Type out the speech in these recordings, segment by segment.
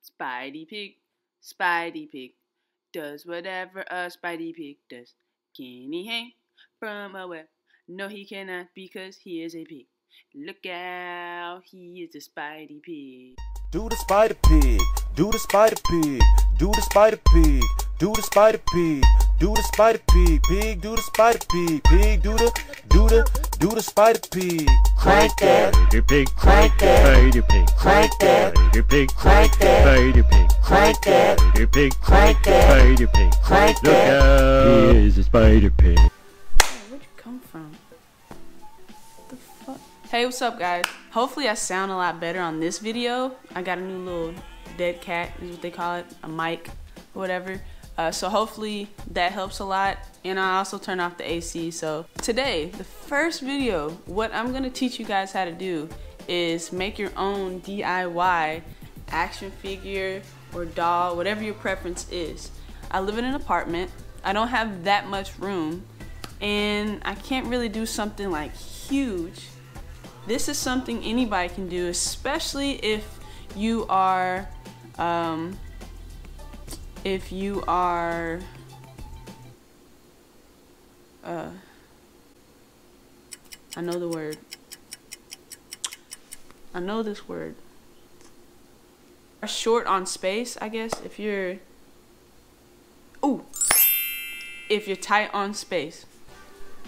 Spidey Pig, does whatever a Spidey Pig does. Can he hang from a web? No, he cannot because he is a pig. Look out, he is a Spidey Pig. Do the Spider Pig, do the Spider Pig, do the Spider Pig, do the Spider Pig, do the Spider Pig, pig, do the Spider Pig, pig, do the Spider Pig. Crank that, Spider Pig, crank that, Spider Pig, crank that, Spider Pig, crank that, Spider Pig, crank that, Spider Pig, crank that, Spider Pig, crank look that. out, he is a Spider Pig. Where'd you come from? What the fuck? Hey, what's up, guys? Hopefully I sound a lot better on this video. I got a new little dead cat, is what they call it, a mic or whatever. So hopefully that helps a lot. And I also turn off the AC. So today, the first video, what I'm gonna teach you guys how to do is make your own DIY action figure or doll, whatever your preference is. I live in an apartment. I don't have that much room and I can't really do something like huge. This is something anybody can do, especially if you are I know the word. I know this word. Short on space, I guess. If you're tight on space.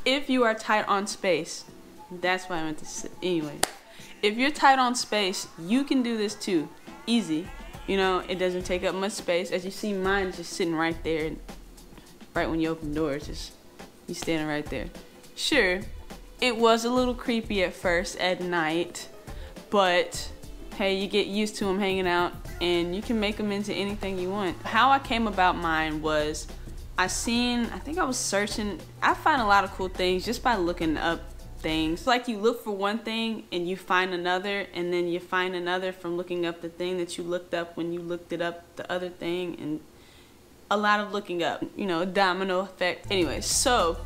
If you are tight on space, that's what I meant to say. Anyway, if you're tight on space, you can do this too. Easy. You know, it doesn't take up much space. As you see, mine is just sitting right there. Right when you open the door, it's just you standing right there. Sure, it was a little creepy at first at night, but hey, you get used to them hanging out and you can make them into anything you want. How I came about mine was I think I was searching. I find a lot of cool things just by looking up things. Like you look for one thing and you find another, and then you find another from looking up the thing that you looked up when you looked it up, the other thing, and a lot of looking up, you know, a domino effect. Anyway, so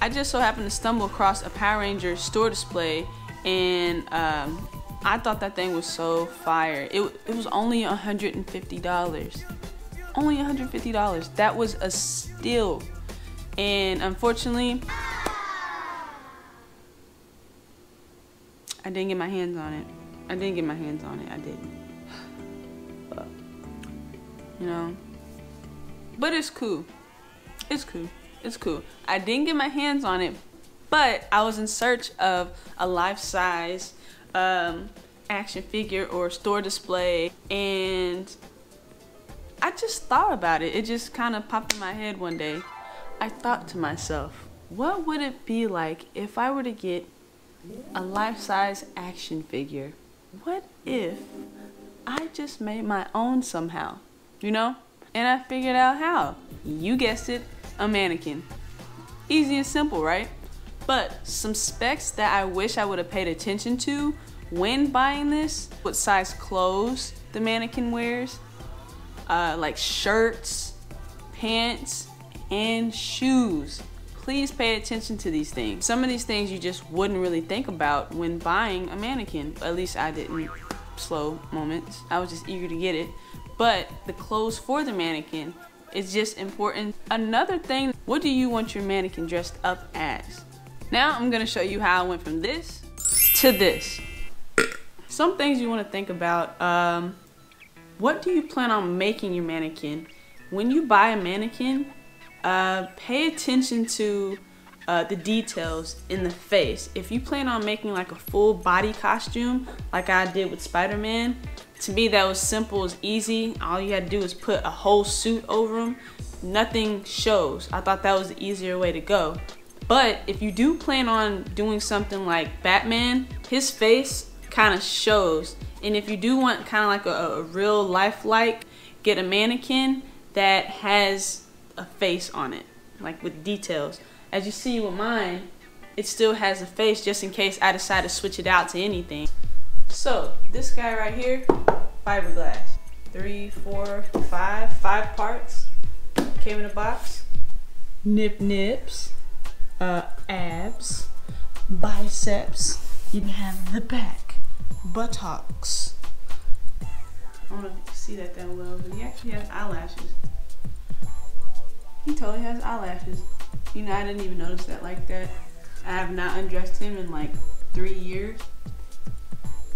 I just so happened to stumble across a Power Ranger store display, and I thought that thing was so fire. It was only $150. Only $150. That was a steal. And unfortunately, I didn't get my hands on it. I didn't. But, you know. But it's cool. It's cool. I didn't get my hands on it, but I was in search of a life-size action figure or store display, and I just thought about it. It just kind of popped in my head one day. I thought to myself, what would it be like if I were to get a life-size action figure? What if I just made my own somehow, you know? And I figured out how. You guessed it, a mannequin. Easy and simple, right? But some specs that I wish I would have paid attention to when buying this: what size clothes the mannequin wears, like shirts, pants, and shoes. Please pay attention to these things. Some of these things you just wouldn't really think about when buying a mannequin. At least I didn't. Slow moments. I was just eager to get it. But the clothes for the mannequin is just important. Another thing, what do you want your mannequin dressed up as? Now I'm gonna show you how I went from this to this. Some things you want to think about. What do you plan on making your mannequin? When you buy a mannequin, pay attention to the details in the face. If you plan on making like a full body costume like I did with Spider-Man, to me that was simple, as easy. All you had to do is put a whole suit over him. Nothing shows. I thought that was the easier way to go. But if you do plan on doing something like Batman, his face kind of shows. And if you do want kind of like a real lifelike, get a mannequin that has a face on it, like with details. As you see with mine, it still has a face just in case I decide to switch it out to anything. So this guy right here, fiberglass. 3, 4, 5 parts. Came in a box. Nips, abs, biceps. You can have the back, buttocks. I don't know if you can see see that well, but he actually has eyelashes. He totally has eyelashes. You know, I didn't even notice that like that. I have not undressed him in like 3 years.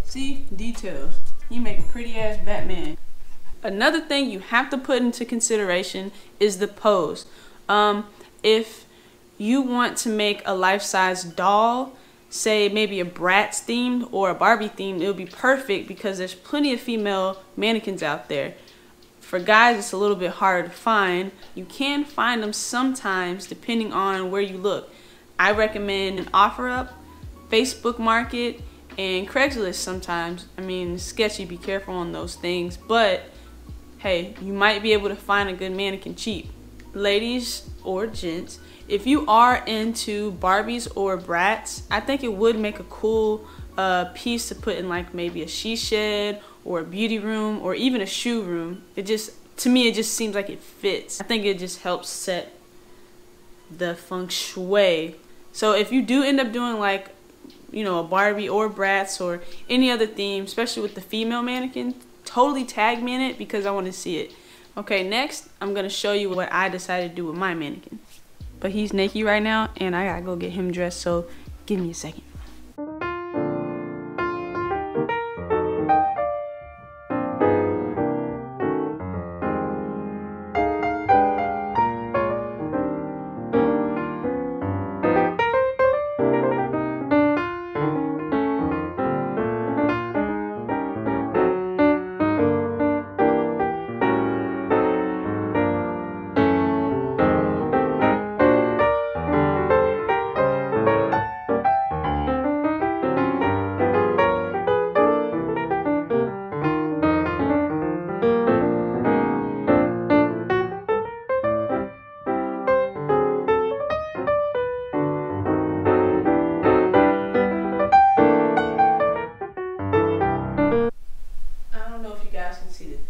See? Details. You make a pretty ass Batman. Another thing you have to put into consideration is the pose. If you want to make a life-size doll, say maybe a Bratz themed or a Barbie themed, it would be perfect because there's plenty of female mannequins out there. For guys, it's a little bit harder to find. You can find them sometimes depending on where you look. I recommend an OfferUp, Facebook Market, and Craigslist sometimes. I mean, it's sketchy, be careful on those things, but hey, you might be able to find a good mannequin cheap. Ladies or gents, if you are into Barbies or Bratz, I think it would make a cool piece to put in like maybe a she shed or a beauty room or even a shoe room. It just, to me, it just seems like it fits. I think it just helps set the feng shui. So if you do end up doing like, you know, a Barbie or Bratz or any other theme, especially with the female mannequin, totally tag me in it because I want to see it. Okay, next I'm gonna show you what I decided to do with my mannequin. But he's naked right now and I gotta go get him dressed, so give me a second.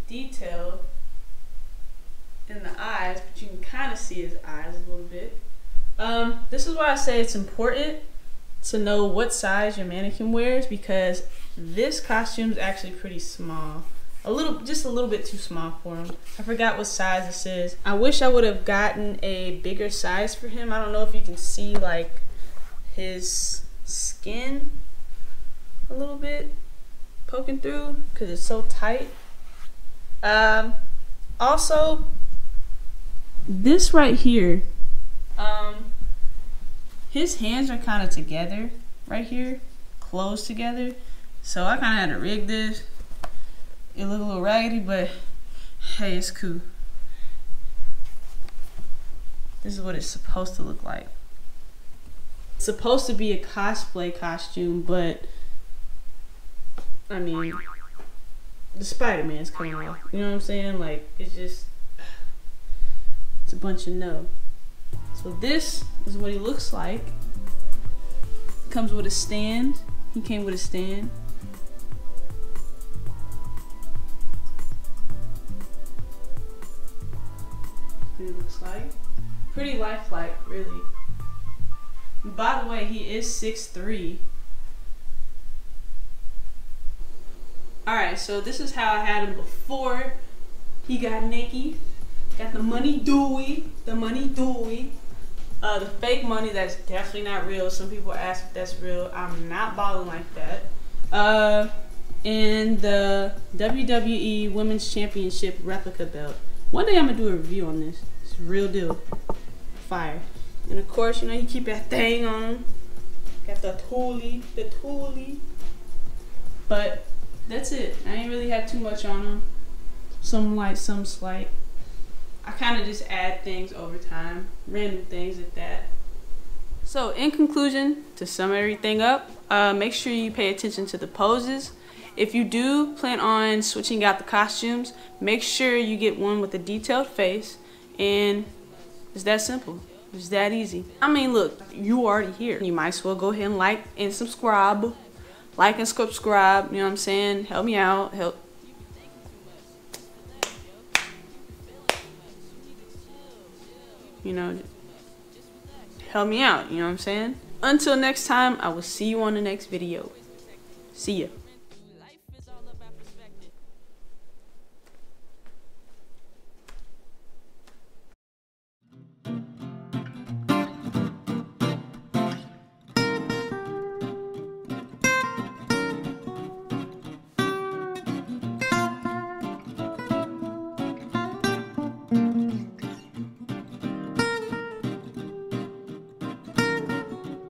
Detail in the eyes, but you can kind of see his eyes a little bit. This is why I say it's important to know what size your mannequin wears, because this costume is actually pretty small. Just a little bit too small for him. I forgot what size this is. I wish I would have gotten a bigger size for him. I don't know if you can see like his skin a little bit poking through because it's so tight. Also, this right here, his hands are kind of together right here, close together. So I kind of had to rig this. It looked a little raggedy, but hey, it's cool. This is what it's supposed to look like. It's supposed to be a cosplay costume, but I mean, the Spider-Man's coming off. You know what I'm saying? Like, it's a bunch of no. So this is what he looks like. Comes with a stand. He came with a stand. What it looks like. Pretty lifelike, really. By the way, he is 6'3". Alright, so this is how I had him before he got naked. Got the money Dewey. The money Dewey. The fake money that's definitely not real. Some people ask if that's real. I'm not balling like that. And the WWE Women's Championship replica belt. One day I'm going to do a review on this. It's a real deal. Fire. And of course, you know, you keep that thing on him. Got the toolie. But that's it. I ain't really had too much on him. Some light, some slight. I kind of just add things over time. Random things at that. So in conclusion, to sum everything up, make sure you pay attention to the poses. If you do plan on switching out the costumes, make sure you get one with a detailed face. And it's that simple. It's that easy. I mean, look, you already here. You might as well go ahead and like and subscribe. Like and subscribe, you know what I'm saying? Help me out. You know, help me out, you know what I'm saying? Until next time, I will see you on the next video. See ya. Bye.